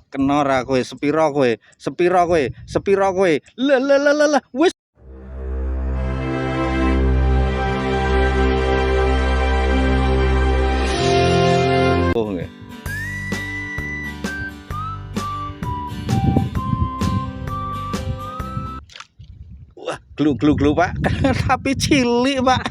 Kena ra kowe, sepira kowe, sepira kowe, sepira kowe. Lah wis. Oh nggih. Wah, glu Pak. Tapi cilik Pak.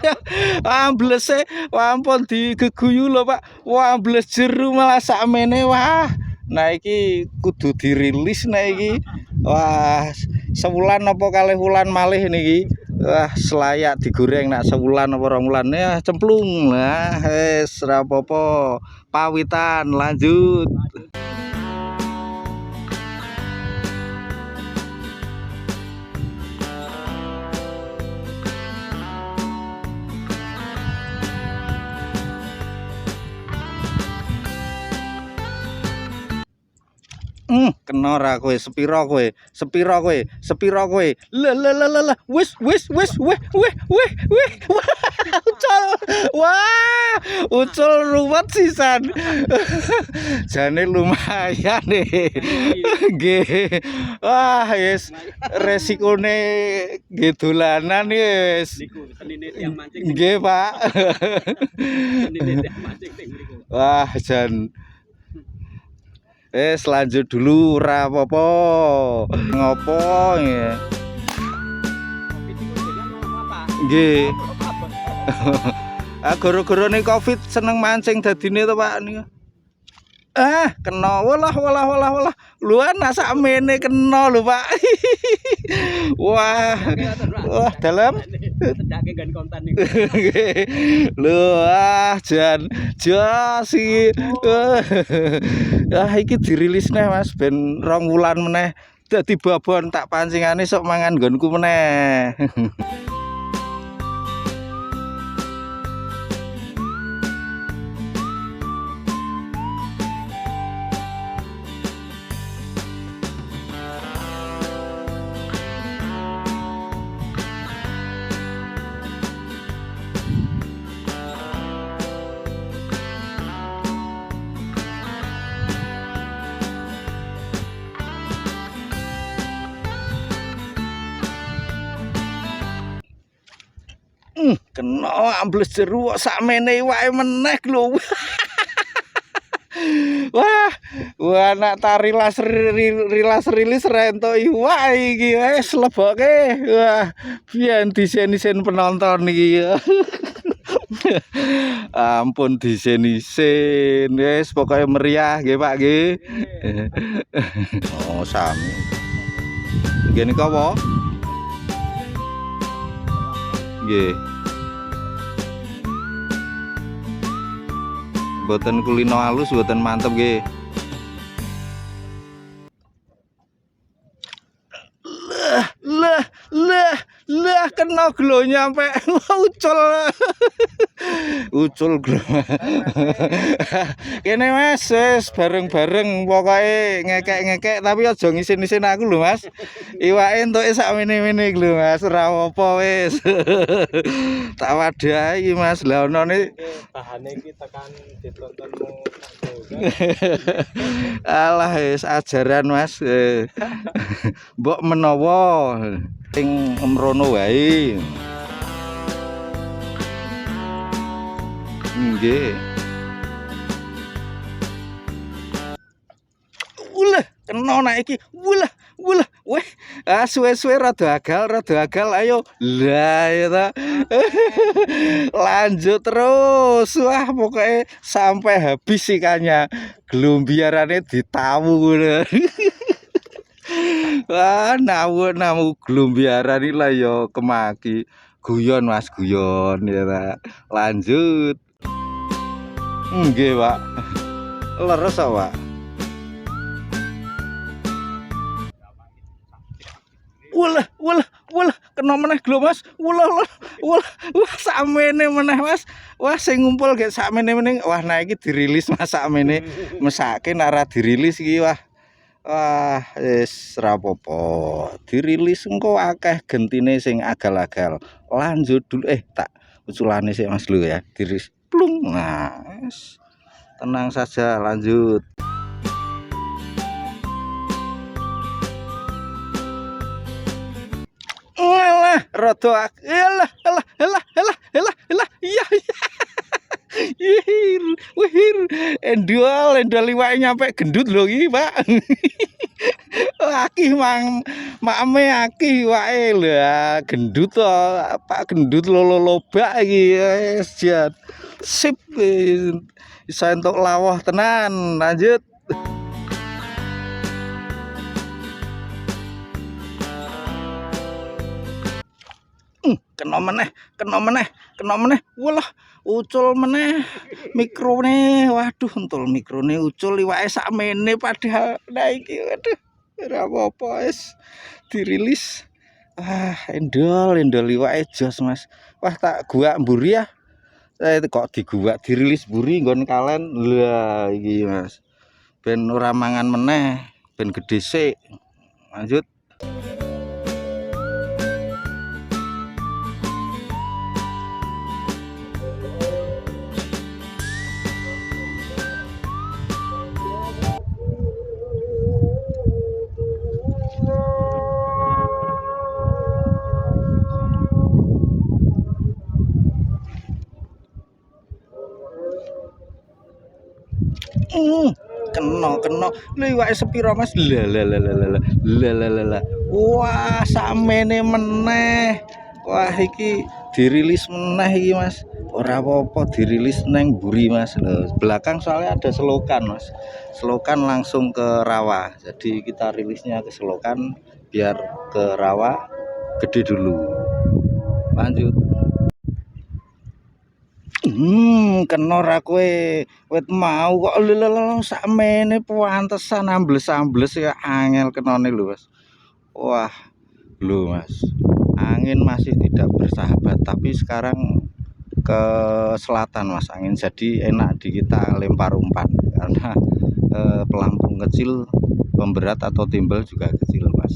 Amblese ampun digeguyu lho Pak. Wah, ambles jeru malah sakmene wah. Nah iki kudu dirilis nah iki. Wah, sewulan apa kalih wulan malih niki. Wah, selayak digoreng nak sewulan apa rong wulan ya cemplung. Nah, wis ora apa-apa. Pawitan lanjut. Kena ra kowe, sepira kowe, sepira kowe, sepira kowe. Lah wis weh. Ucul. Wah, ucul ruwet sisan. Jane lumayan nih. Nggih. Wah, yes. Resikone nggih dolanan yes. Nggih, Pak. Wah, jan lanjut dulu ora apa-apa. Ngopo nggih. Nggih. Goro-gorone Covid seneng mancing dadine to Pak niku. Kena walah. Lho ana sakmene kena lho Pak. Wah. Wah, dalam sedake nggon konten niku. Lho jan jos iki. Iki dirilis neh Mas ben 2 wulan meneh dadi babon tak pancingane sok mangan nggonku meneh. Kena ambles jeru kok sakmene wae meneh lho. Wah nak rilis rento iwak iki wis leboke. Wah, biyen disen-isen penonton iki. Ampun disen-isen wis pokoke meriah nggih Pak nggih. Oh, sami. Nggih nika apa? Nggih. Boten kulino halus, boten mantep nggih. Lah kena glo nyampe ucul. Ucul glo. Kene Mas, wis bareng-bareng pokoke ngekek-ngekek tapi aja ngisin-isin aku lho Mas. Iwake entuke sakmene-mene lho Mas, ora apa wis. Tak wadahi iki Mas. Lah onone bahane iki tekan ditontonmu. Alah wis ajaran Mas. Mbok menawa sing emrono wae. Nggih. Ulah kena nek iki. Ulah. Weh, suwe-suwe rada agal ayo. Lah ya ta. Lanjut terus. Wah, pokoknya sampai habis ikannya. Glombiarane ditawu ngono. Wah, namu glombiaran iki lah ya kemaki. Guyon Mas, guyon ya ta. Lanjut. Nggih, Pak. Leres Pak. Wah, kena meneh glo Mas. Wah, sakmene meneh Mas. Wah, sing ngumpul gek sakmene-mene. Wah, nah iki dirilis Mas sakmene. Mesake nek ora dirilis iki wah. Wah, wis ora apa-apa. Dirilis engko akeh gentine sing agal-agal. Lanjut dulu tak uculane sik Mas lho ya. Dirilis plung. Nah, tenang saja lanjut. rada elah iya wih endol liwake nyampe gendut lho iki Pak. Akih makme akih wae lho gendut to Pak gendut lobak iki wis jan sip bisa entuk lawah tenan lanjut. Kena meneh walah ucul meneh mikrone waduh entul mikrone ucul liwake sakmene padahal nah iki waduh ora apa-apa wis dirilis endol liwake jos Mas wah tak guak mburi ya kok diguak dirilis mburi nggon kalen lah iki Mas ben ora mangan meneh ben gedhe sik lanjut. Kena liwake sepira Mas lah wah sakmene meneh wah iki dirilis meneh iki Mas ora apa-apa dirilis neng mburi Mas lho belakang soalnya ada selokan Mas selokan langsung ke rawa jadi kita rilisnya ke selokan biar ke rawa gede dulu lanjut. Kena ra kowe wit mau kok lho sakmene pantesan ambles ya angel kenane lho Mas. Wah, lho Mas. Angin masih tidak bersahabat tapi sekarang ke selatan Mas angin jadi enak di kita lempar umpan karena pelampung kecil pemberat atau timbal juga kecil Mas.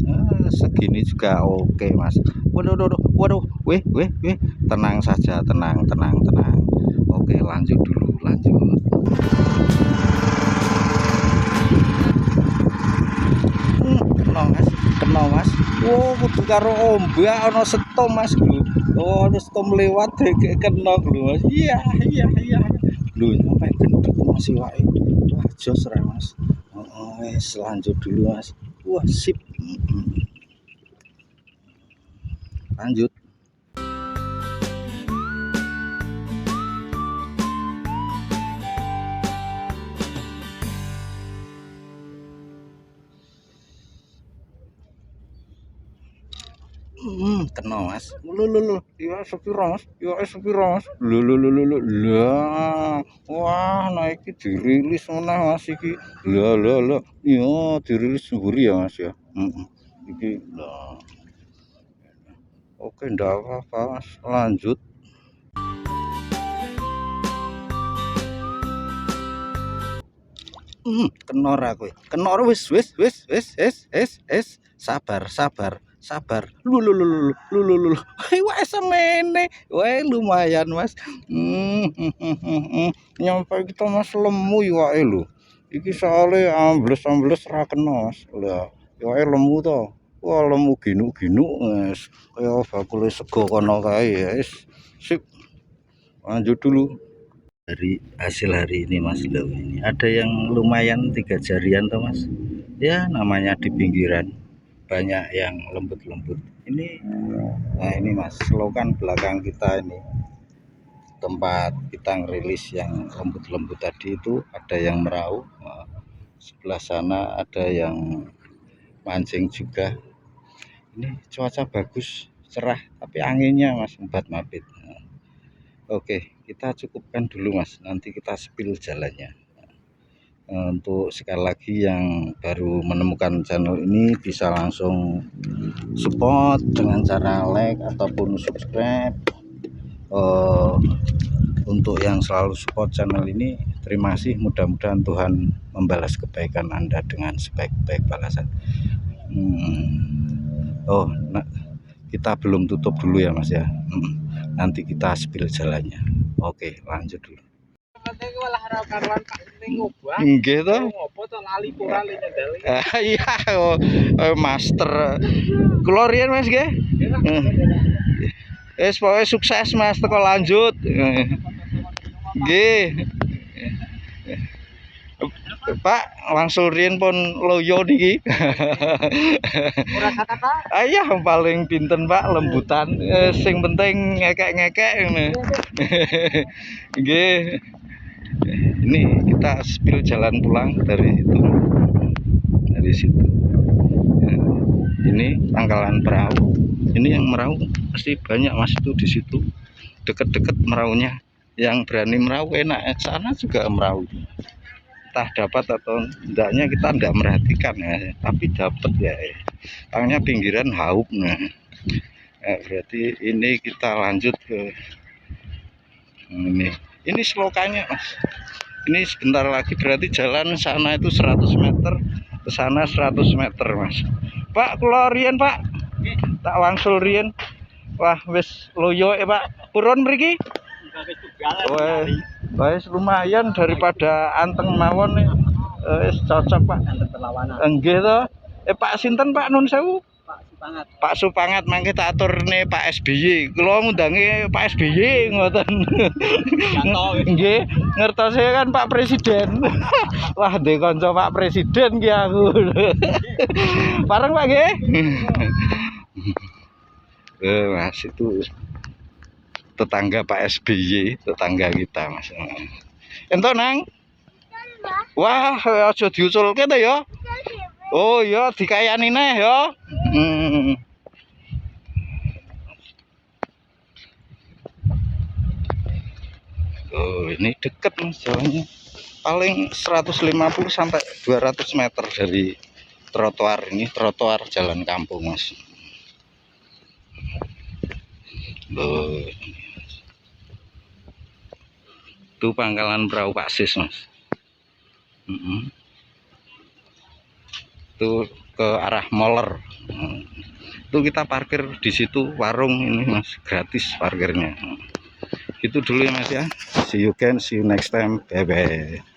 Segini juga oke Mas. Waduh, weh tenang saja tenang. Oke lanjut dulu lanjut. Kena Mas. Wow kudu karo ombak ana setom Mas lho. Oh ana setom lewat kena lho Mas. Iya. Lho nyampe gendut Mas iwake. Wah jos ra Mas. Wes lanjut dulu Mas. Wah sip. Lanjut. Kena Mas. Lho. Ya sepira Mas? Lah. Wah, nah iki dirilis meneh Mas iki. Lah. Ya dirilis mburi ya Mas ya. Iki lah. Oke, ndak apa-apa Mas. Lanjut. Kena ra kowe. Kena wis. Sabar. Lho. Wae semene. Wae lumayan Mas. Nyampe kita Mas lemu wae lho. Iki soalé ambles ra kena Mas. Lah, wae lemu to. Wah, lemu ginu-ginu wis kaya bakule sego kono kae wis. Sip. Lanjut dulu. Dari hasil hari ini Mas loh ini ada yang lumayan 3 jarian toh Mas ya namanya di pinggiran banyak yang lembut ini nah ini Mas selokan belakang kita ini tempat kita ngerilis yang lembut tadi itu ada yang meraup sebelah sana ada yang mancing juga ini cuaca bagus cerah tapi anginnya Mas mabit. Oke, kita cukupkan dulu Mas. Nanti kita spill jalannya. Untuk sekali lagi yang baru menemukan channel ini bisa langsung support dengan cara like ataupun subscribe. Untuk yang selalu support channel ini, terima kasih. Mudah-mudahan Tuhan membalas kebaikan Anda dengan sebaik-baik balasan. Nah, kita belum tutup dulu ya Mas ya. Nanti kita spill jalannya. Oke lanjut dulu. Nggih to. Iya master. Kula riyen Mas nggih. Pokoknya sukses Mas, teko lanjut. Nggih. Pak, wangsul riyen pun loyo niki. Ora kata-kata. Ayah paling pinten Pak, lembutan. Sing penting ngekek-ngekek ngene. Nggih. Ini kita spill jalan pulang dari itu. Dari situ. Ini pangkalan perahu. Ini yang merahu pasti banyak Mas itu di situ. Deket-deket meraunya. Yang berani merahu enak. Sana juga merahu. Entah dapat atau enggaknya kita enggak merhatikan ya, tapi dapat ya. Tangnya pinggiran haup. Nah, berarti ini kita lanjut ke ini selokanya Mas. Ini sebentar lagi berarti jalan sana itu 100 meter, ke sana 100 meter Mas. Pak, kula riyen Pak. Tak wangsul riyen. Wah, wis loyo Pak. Purun mriki? Wes lumayan daripada anteng mawon nih. Wis cocok Pak. Nggih to. Pak sinten Pak Nun sewu? Pak Supangat mangke tak aturne Pak SBY. Kula ngundange Pak SBY ngoten. Nggih, ngertose kan Pak Presiden. Wah, ndek kanca Pak Presiden ki aku. Bareng Pak nggih. Mas itu tetangga Pak SBY, tetangga kita Mas. Entuk nang? Wah, aja diusulke to ya. Oh iya, dikayani neh ya. Oh, ini deket Mas jalannya. Paling 150 sampai 200 meter dari trotoar ini, trotoar jalan kampung Mas. Oh, itu pangkalan perahu Pak Sis Mas. Itu ke arah Moller. Itu kita parkir di situ, warung ini Mas, gratis parkirnya. Itu dulu ya Mas ya. See you next time. Bye bye.